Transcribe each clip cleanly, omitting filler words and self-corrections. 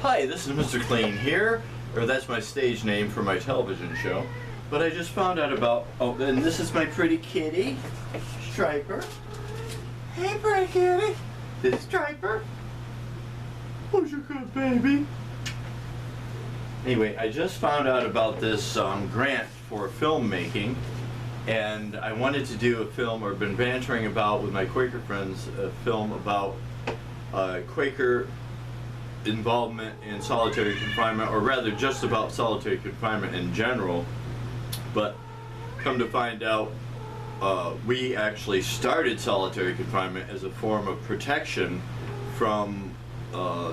Hi, this is Mr. Clean here, or that's my stage name for my television show. But I just found out about, oh, and this is my pretty kitty, Striper. Hey, pretty kitty. This is Striper. Who's your good baby? Anyway, I just found out about this grant for filmmaking, and I wanted to do a film, or been bantering about with my Quaker friends, a film about Quaker involvement in solitary confinement, or rather just about solitary confinement in general. But come to find out, we actually started solitary confinement as a form of protection from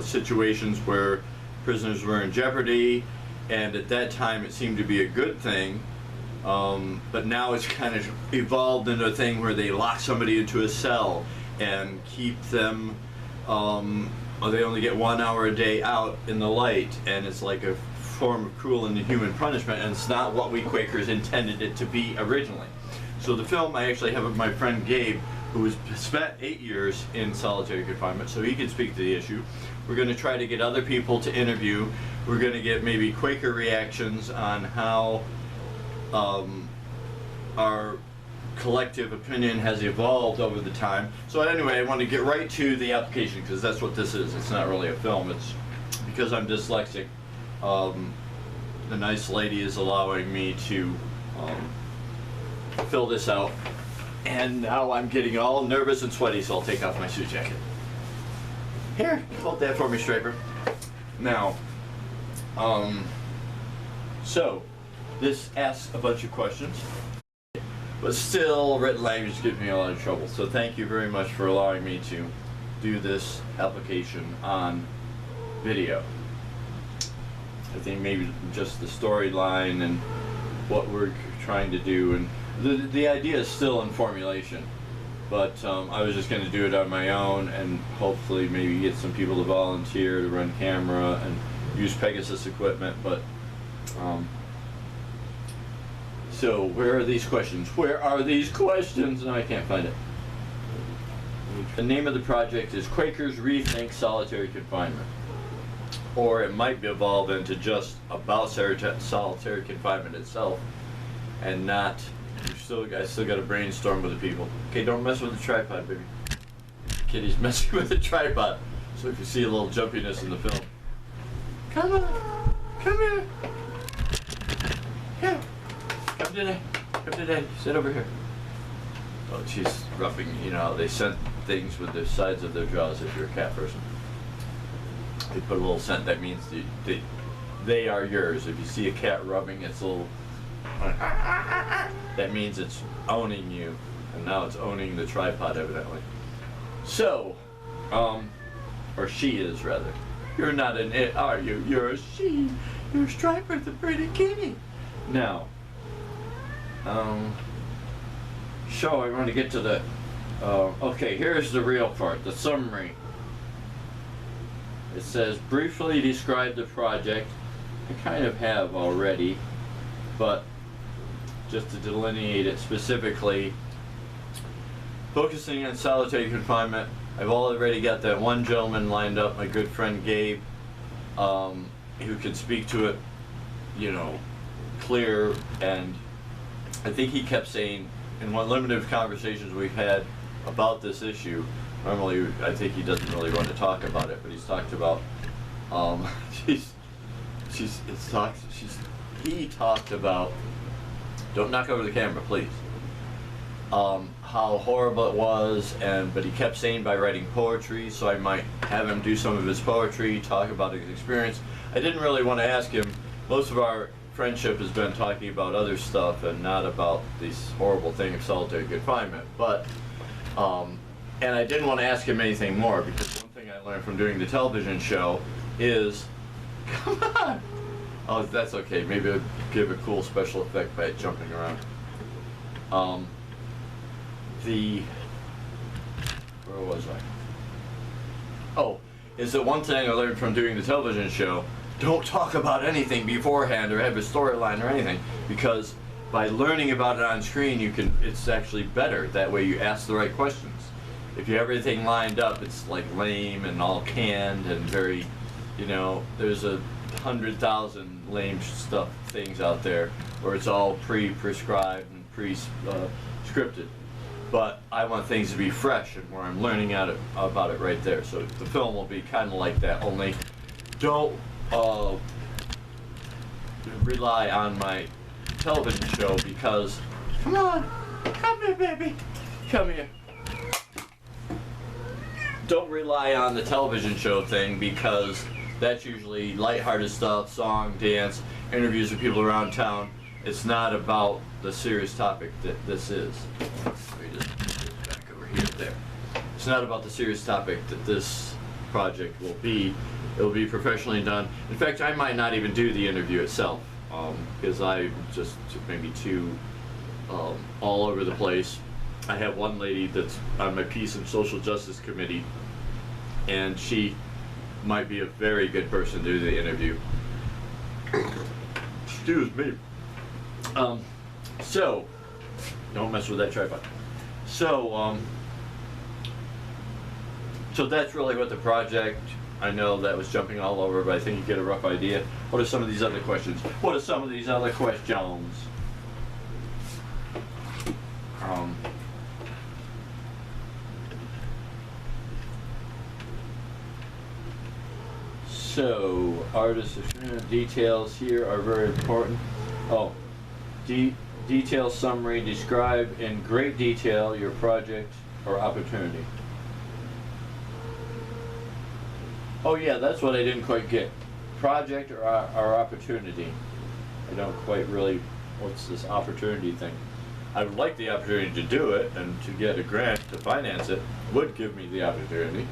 situations where prisoners were in jeopardy, and at that time it seemed to be a good thing, but now it's kind of evolved into a thing where they lock somebody into a cell and keep them, they only get 1 hour a day out in the light, and it's like a form of cruel and inhuman punishment, and it's not what we Quakers intended it to be originally. So the film, I actually have my friend Gabe, who has spent 8 years in solitary confinement, so he can speak to the issue. We're going to try to get other people to interview. We're going to get maybe Quaker reactions on how our collective opinion has evolved over the time. So anyway, I want to get right to the application, because that's what this is. It's not really a film. It's because I'm dyslexic. The nice lady is allowing me to fill this out, and now I'm getting all nervous and sweaty, so I'll take off my suit jacket. Here, hold that for me, Striper. Now, so this asks a bunch of questions, but still written language gives me a lot of trouble. So thank you very much for allowing me to do this application on video. I think maybe just the storyline and what we're trying to do, and the idea is still in formulation, but I was just going to do it on my own, and hopefully maybe get some people to volunteer to run camera and use Pegasus equipment. But so where are these questions? Where are these questions? No, I can't find it. The name of the project is Quakers Rethink Solitary Confinement. Or it might evolve into just about solitary confinement itself, and not. I still got to brainstorm with the people. Okay, don't mess with the tripod, baby. Kitty's messing with the tripod. So if you see a little jumpiness in the film, come on, come here, here, come today, come today. Sit over here. Oh, she's rubbing. You know, they scent things with the sides of their jaws if you're a cat person. They put a little scent, that means they are yours. If you see a cat rubbing its little, that means it's owning you, and now it's owning the tripod evidently. So, or she is rather. You're not an it, are you? You're a she. You're Striper the pretty kitty. Now, so I want to get to the, okay, here's the real part, the summary. It says, briefly describe the project. I kind of have already, but just to delineate it specifically, focusing on solitary confinement, I've already got that one gentleman lined up, my good friend Gabe, who can speak to it, you know, clear. And I think he kept saying, in one limited conversations we've had about this issue, normally I think he doesn't really want to talk about it, but he's talked about, he talked about, don't knock over the camera, please, how horrible it was, but he kept saying by writing poetry, so I might have him do some of his poetry, talk about his experience. I didn't really want to ask him. Most of our friendship has been talking about other stuff and not about this horrible thing of solitary confinement, but and I didn't want to ask him anything more, because one thing I learned from doing the television show is, come on! Oh, that's okay. Maybe it'll give a cool special effect by it jumping around. Where was I? Oh, is that one thing I learned from doing the television show, don't talk about anything beforehand or have a storyline or anything, because by learning about it on screen, it's actually better. That way you ask the right questions. If you have everything lined up, it's like lame and all canned and very You know, there's 100,000 lame things out there where it's all pre-prescribed and pre-scripted. But I want things to be fresh and where I'm learning about it right there. So the film will be kind of like that, only don't rely on my television show because, come on, come here, baby, come here. Don't rely on the television show thing because that's usually lighthearted stuff, song, dance, interviews with people around town. It's not about the serious topic that this is. Let me just put this back over here, there. It's not about the serious topic that this project will be. It will be professionally done. In fact, I might not even do the interview itself because I just maybe too all over the place. I have one lady that's on my Peace and Social Justice Committee, and she might be a very good person to do the interview. Excuse me. So, don't mess with that tripod. So that's really what the project, I know that was jumping all over, but I think you get a rough idea. What are some of these other questions? What are some of these other questions? So, artist details here are very important. Oh, detail summary, describe in great detail your project or opportunity. Oh yeah, that's what I didn't quite get. Project or opportunity. I don't quite really, what's this opportunity thing? I would like the opportunity to do it, and to get a grant to finance it would give me the opportunity.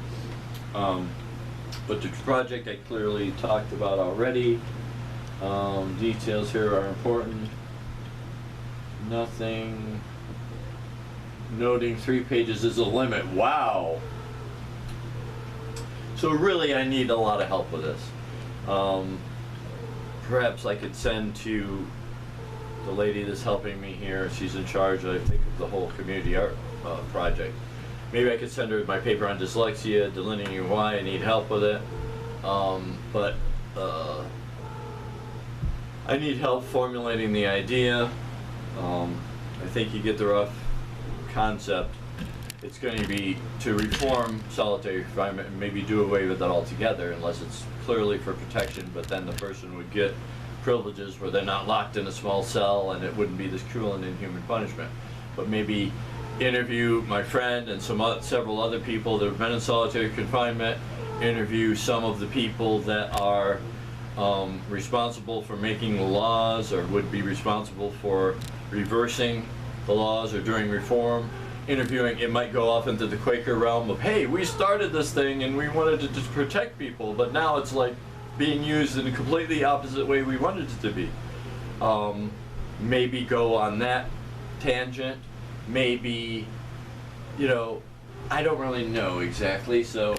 But the project I clearly talked about already. Details here are important. Nothing. Noting 3 pages is a limit. Wow. So really I need a lot of help with this. Perhaps I could send to the lady that's helping me here. She's in charge, I think, of the whole community art project. Maybe I could send her my paper on dyslexia, delineating why I need help with it. But I need help formulating the idea. I think you get the rough concept. It's going to be to reform solitary confinement and maybe do away with that altogether, unless it's clearly for protection, but then the person would get privileges where they're not locked in a small cell and it wouldn't be this cruel and inhuman punishment. But maybe interview my friend and several other people that have been in solitary confinement, interview some of the people that are responsible for making the laws or would be responsible for reversing the laws or doing reform. Interviewing, it might go off into the Quaker realm of, hey, we started this thing and we wanted to just protect people, but now it's like being used in a completely opposite way we wanted it to be. Maybe go on that tangent. Maybe, you know, I don't really know exactly, so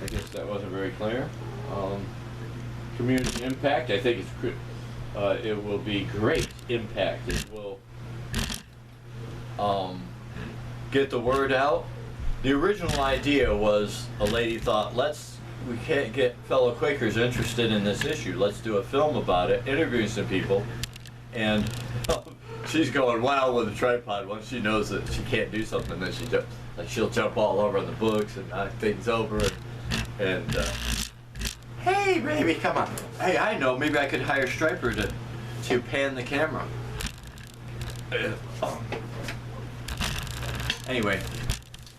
I guess that wasn't very clear. Community impact, I think it will be great impact. It will get the word out. The original idea was, a lady thought, we can't get fellow Quakers interested in this issue. Let's do a film about it, interview some people, and she's going wild with a tripod. Once she knows that she can't do something, then she'll jump all over the books and knock things over. And hey, baby, come on. Hey, I know. Maybe I could hire Striper to pan the camera. Anyway,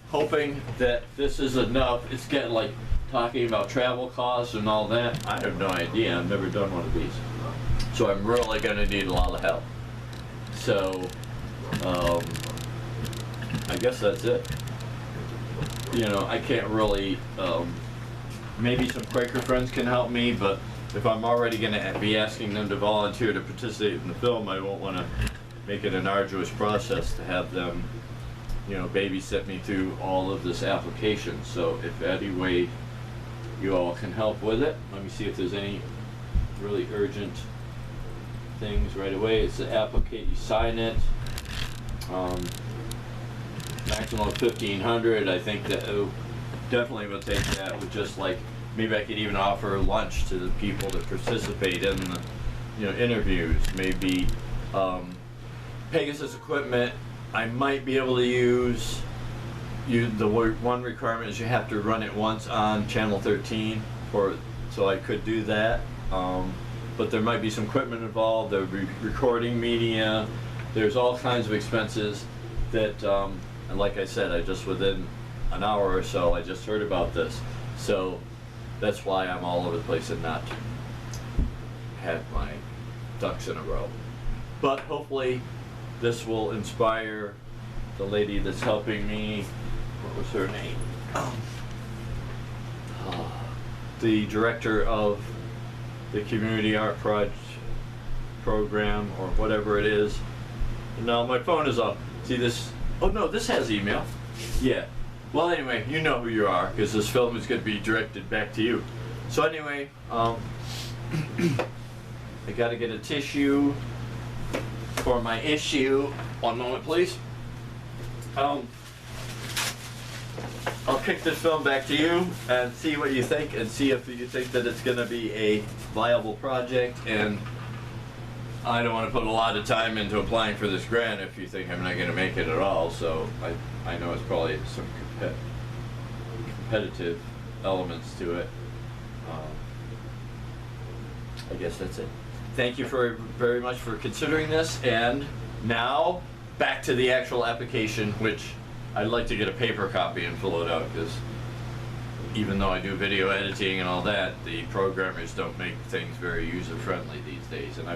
hoping that this is enough. It's getting like talking about travel costs and all that. I have no idea. I've never done one of these, so I'm really going to need a lot of help. So, I guess that's it. You know, I can't really, maybe some Quaker friends can help me, but if I'm already going to be asking them to volunteer to participate in the film, I won't want to make it an arduous process to have them, you know, babysit me through all of this application. So if any way you all can help with it, let me see if there's any really urgent things right away. It's the applicant, you sign it. Maximum of 1,500. I think that definitely will take that with just like maybe I could even offer lunch to the people that participate in the, interviews. Maybe Pegasus equipment I might be able to use. The one requirement is you have to run it once on channel 13 so I could do that. But there might be some equipment involved, there would be recording media, there's all kinds of expenses that, and like I said, within an hour or so, I just heard about this. So that's why I'm all over the place and not have my ducks in a row. But hopefully this will inspire the lady that's helping me. What was her name? The director of the community art program or whatever it is. Now my phone is off. See this? Oh no, this has email. Yeah. Well, anyway, you know who you are because this film is going to be directed back to you. So anyway, I got to get a tissue for my issue. One moment, please. I'll kick this film back to you and see what you think, and see if you think that it's going to be a viable project. And I don't want to put a lot of time into applying for this grant if you think I'm not going to make it at all. So I know it's probably some competitive elements to it. I guess that's it. Thank you very much for considering this, and now back to the actual application, which I'd like to get a paper copy and fill it out, because even though I do video editing and all that, the programmers don't make things very user-friendly these days, and